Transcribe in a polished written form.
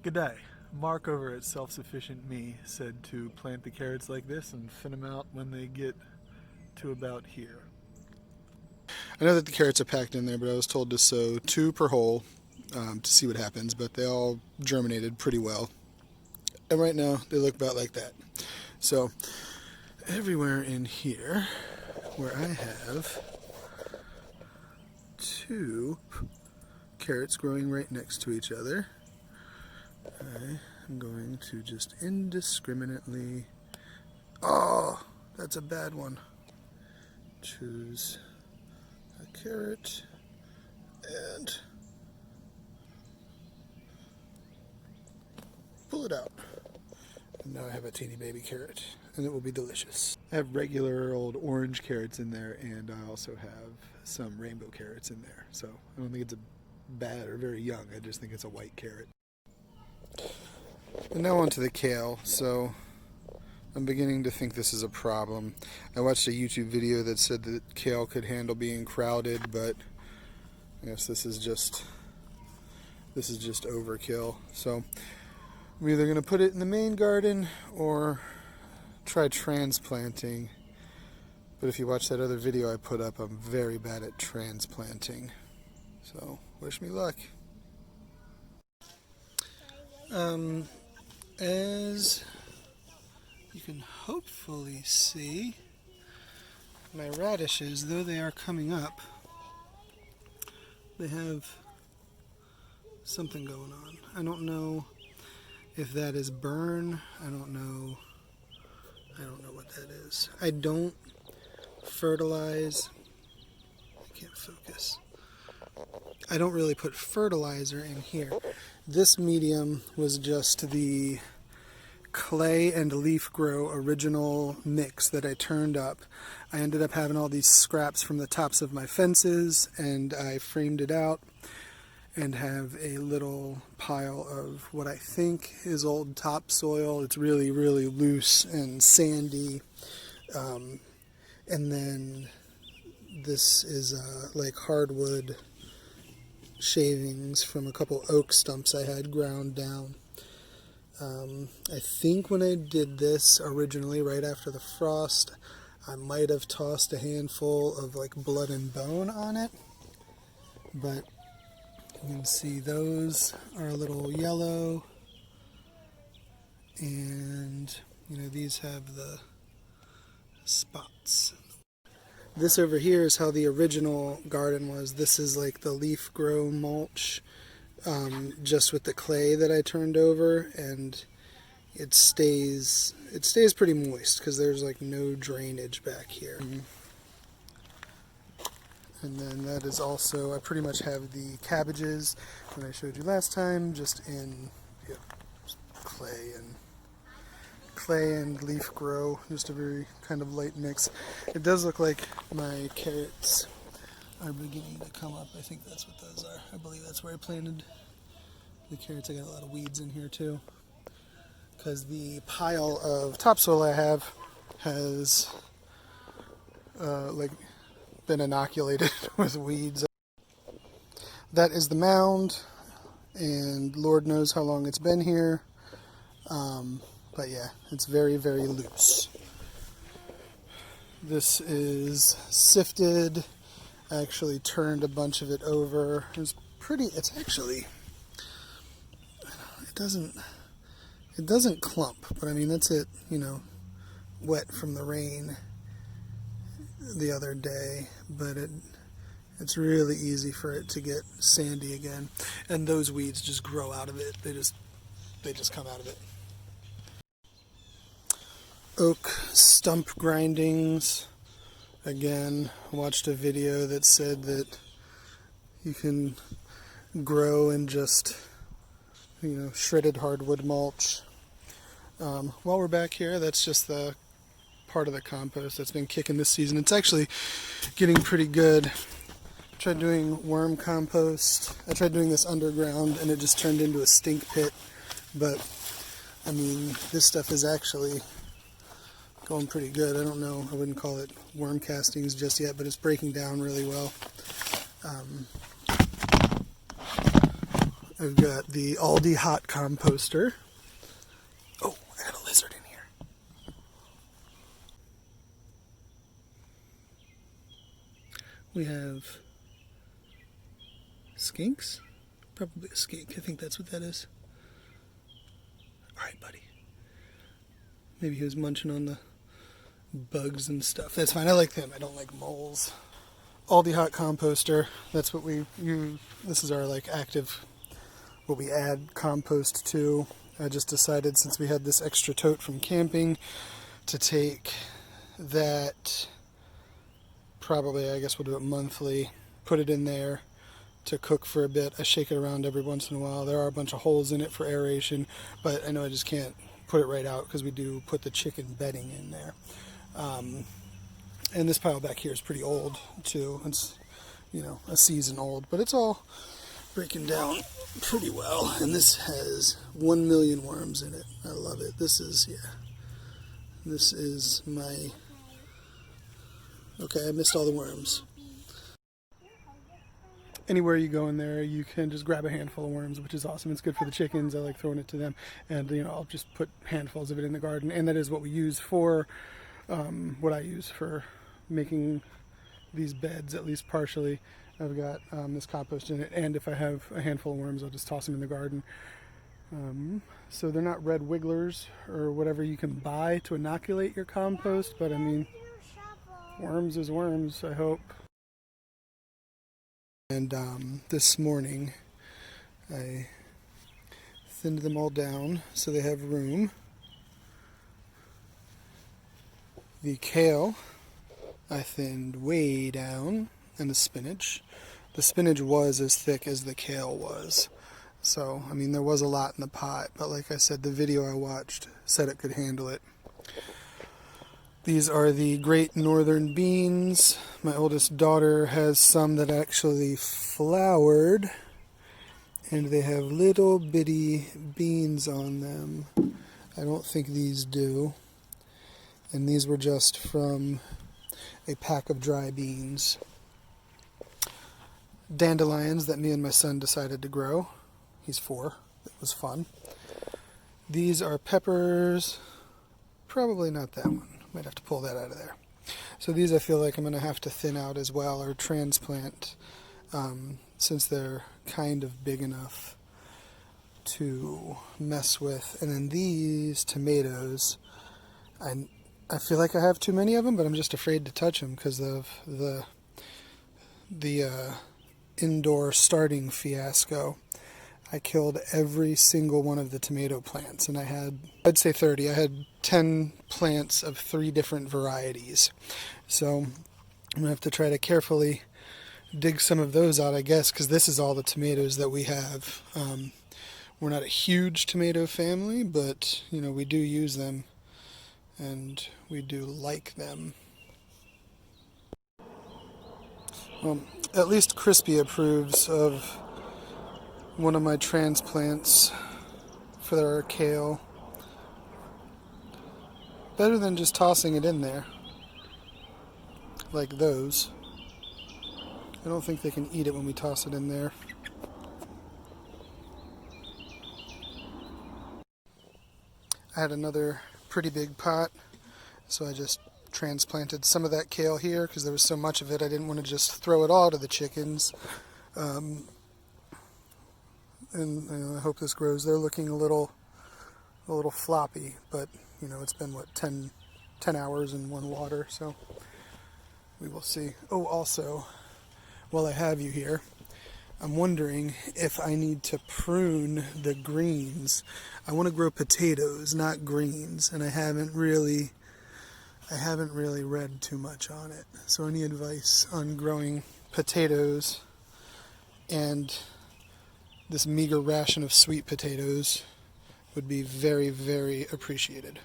G'day. Mark over at Self-Sufficient Me said to plant the carrots like this and thin them out when they get to about here. I know that the carrots are packed in there, but I was told to sow 2 per hole to see what happens, but they all germinated pretty well. And right now they look about like that. So everywhere in here where I have 2 carrots growing right next to each other, I'm going to just indiscriminately, oh, that's a bad one, choose a carrot and pull it out. And now I have a teeny baby carrot, and it will be delicious. I have regular old orange carrots in there, and I also have some rainbow carrots in there. So I don't think it's a bad or very young, I just think it's a white carrot. And now onto the kale. So I'm beginning to think this is a problem. I watched a YouTube video that said that kale could handle being crowded, but I guess this is just overkill. So I'm either going to put it in the main garden or try transplanting. But if you watch that other video I put up, I'm very bad at transplanting. So wish me luck. As you can hopefully see, my radishes, though they are coming up, they have something going on. I don't know if that is burn. I don't know what that is. I don't fertilize. I can't focus. I don't really put fertilizer in here. This medium was just the clay and leaf grow original mix that I turned up. I ended up having all these scraps from the tops of my fences, and I framed it out and have a little pile of what I think is old topsoil. It's really, really loose and sandy. And then this is like hardwood shavings from a couple oak stumps I had ground down. I think when I did this originally, right after the frost, I might have tossed a handful of like blood and bone on it, but you can see those are a little yellow, and you know, these have the spots. This over here is how the original garden was. This is like the leaf grow mulch, just with the clay that I turned over, and it stays pretty moist because there's like no drainage back here. And then that is also, I pretty much have the cabbages that I showed you last time, just in clay and leaf grow, just a very kind of light mix. It does look like my carrots are beginning to come up. I think that's what those are. I believe that's where I planted the carrots. I got a lot of weeds in here too, because the pile of topsoil I have has like been inoculated with weeds. That is the mound, and Lord knows how long it's been here. But yeah, it's very, very loose. This is sifted. I actually turned a bunch of it over. It's actually, it doesn't clump, but I mean, that's it, you know, wet from the rain the other day, but it's really easy for it to get sandy again, and those weeds just grow out of it. They just come out of it. Oak stump grindings. Again, I watched a video that said that you can grow in just, you know, shredded hardwood mulch. While we're back here, that's just the part of the compost that's been kicking this season. It's actually getting pretty good. I tried doing worm compost. I tried doing this underground, and it just turned into a stink pit. But I mean, this stuff is actually going pretty good. I don't know, I wouldn't call it worm castings just yet, but it's breaking down really well. I've got the Aldi hot composter. Oh, I got a lizard in here. We have skinks. Probably a skink. I think that's what that is. Alright, buddy. Maybe he was munching on the bugs and stuff. That's fine. I like them. I don't like moles. Aldi hot composter. That's what we use. This is our like active, what we add compost to. I just decided, since we had this extra tote from camping, to take that, probably, I guess we'll do it monthly, put it in there to cook for a bit. I shake it around every once in a while. There are a bunch of holes in it for aeration, but I know I just can't put it right out because we do put the chicken bedding in there. And this pile back here is pretty old too. It's, you know, a season old, but it's all breaking down pretty well. And this has 1 million worms in it. I love it. This is my, okay, I missed all the worms. Anywhere you go in there, you can just grab a handful of worms, which is awesome. It's good for the chickens. I like throwing it to them, and you know, I'll just put handfuls of it in the garden, and that is what we use for, what I use for making these beds, at least partially. I've got this compost in it, and if I have a handful of worms, I'll just toss them in the garden. So they're not red wigglers or whatever you can buy to inoculate your compost, but I mean, worms is worms, I hope. And this morning I thinned them all down so they have room. The kale I thinned way down, and the spinach. The spinach was as thick as the kale was. So, I mean, there was a lot in the pot, but like I said, the video I watched said it could handle it. These are the Great Northern Beans. My oldest daughter has some that actually flowered, and they have little bitty beans on them. I don't think these do. And these were just from a pack of dry beans. Dandelions that me and my son decided to grow. He's 4. It was fun. These are peppers. Probably not that one. Might have to pull that out of there. So these I feel like I'm going to have to thin out as well, or transplant, since they're kind of big enough to mess with. And then these tomatoes, I feel like I have too many of them, but I'm just afraid to touch them because of the indoor starting fiasco. I killed every single one of the tomato plants, and I'd say 30. I had 10 plants of 3 different varieties. So I'm going to have to try to carefully dig some of those out, I guess, because this is all the tomatoes that we have. We're not a huge tomato family, but, you know, we do use them, and we do like them. Well, at least Crispy approves of one of my transplants for our kale. Better than just tossing it in there, like those. I don't think they can eat it when we toss it in there. I had another pretty big pot, so I just transplanted some of that kale here because there was so much of it. I didn't want to just throw it all to the chickens. And you know, I hope this grows. They're looking a little floppy, but you know, it's been what, 10 hours in one water, so we will see. Oh, also, while I have you here, I'm wondering if I need to prune the greens. I want to grow potatoes, not greens, and I haven't really read too much on it. So any advice on growing potatoes and this meager ration of sweet potatoes would be very, very appreciated.